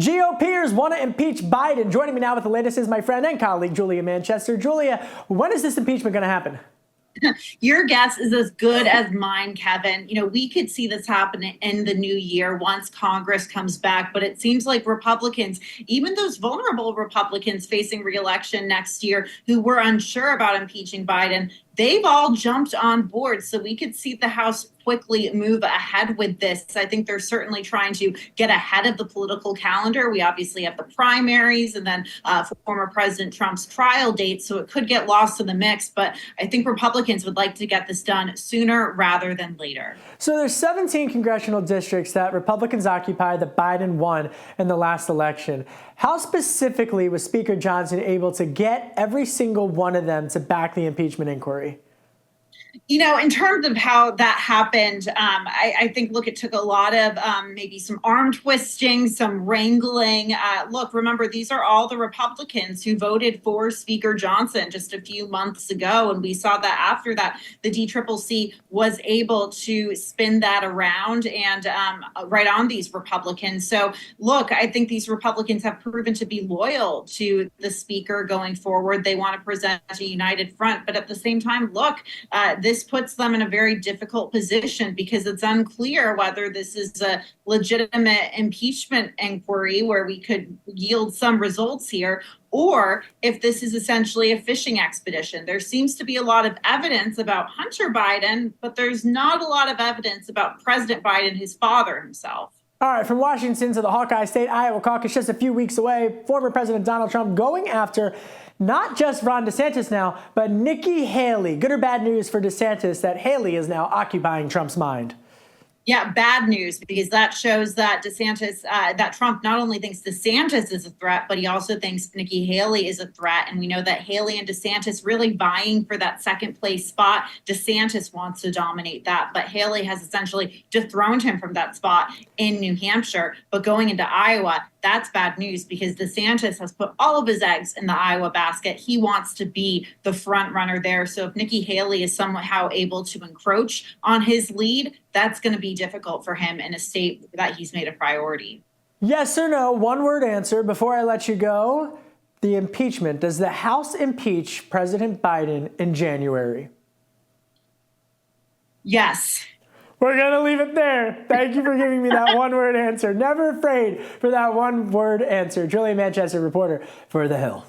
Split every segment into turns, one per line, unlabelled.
GOPers want to impeach Biden. Joining me now with the latest is my friend and colleague, Julia Manchester. Julia, when is this impeachment going to happen?
Your guess is as good as mine, Kevin. You know, we could see this happen in the new year once Congress comes back, but it seems like Republicans, even those vulnerable Republicans facing re-election next year who were unsure about impeaching Biden, they've all jumped on board. So we could see the House quickly move ahead with this. I think they're certainly trying to get ahead of the political calendar. We obviously have the primaries and then former President Trump's trial date, so it could get lost in the mix. But I think Republicans would like to get this done sooner rather than later.
So there's 17 congressional districts that Republicans occupy that Biden won in the last election. How specifically was Speaker Johnson able to get every single one of them to back the impeachment inquiry?
You know, in terms of how that happened, I think, look, it took a lot of maybe some arm twisting, some wrangling. Look, remember, these are all the Republicans who voted for Speaker Johnson just a few months ago. And we saw that after that, the DCCC was able to spin that around and right on these Republicans. So, look, I think these Republicans have proven to be loyal to the Speaker going forward. They want to present a united front. But at the same time, look, this puts them in a very difficult position because it's unclear whether this is a legitimate impeachment inquiry where we could yield some results here, or if this is essentially a fishing expedition. There seems to be a lot of evidence about Hunter Biden, but there's not a lot of evidence about President Biden, his father himself.
All right, from Washington to the Hawkeye State, Iowa caucus just a few weeks away. Former President Donald Trump going after not just Ron DeSantis now, but Nikki Haley. Good or bad news for DeSantis that Haley is now occupying Trump's mind?
Yeah, bad news, because that shows that that Trump not only thinks DeSantis is a threat, but he also thinks Nikki Haley is a threat. And we know that Haley and DeSantis really vying for that second place spot. DeSantis wants to dominate that, but Haley has essentially dethroned him from that spot in New Hampshire. But going into Iowa, that's bad news because DeSantis has put all of his eggs in the Iowa basket. He wants to be the front runner there. So if Nikki Haley is somehow able to encroach on his lead, that's going to be difficult for him in a state that he's made a priority.
Yes or no, one-word answer before I let you go. The impeachment. Does the House impeach President Biden in January?
Yes.
We're going to leave it there. Thank you for giving me that one-word answer. Never afraid for that one-word answer. Julia Manchester, reporter for The Hill.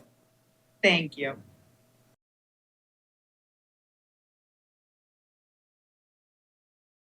Thank you.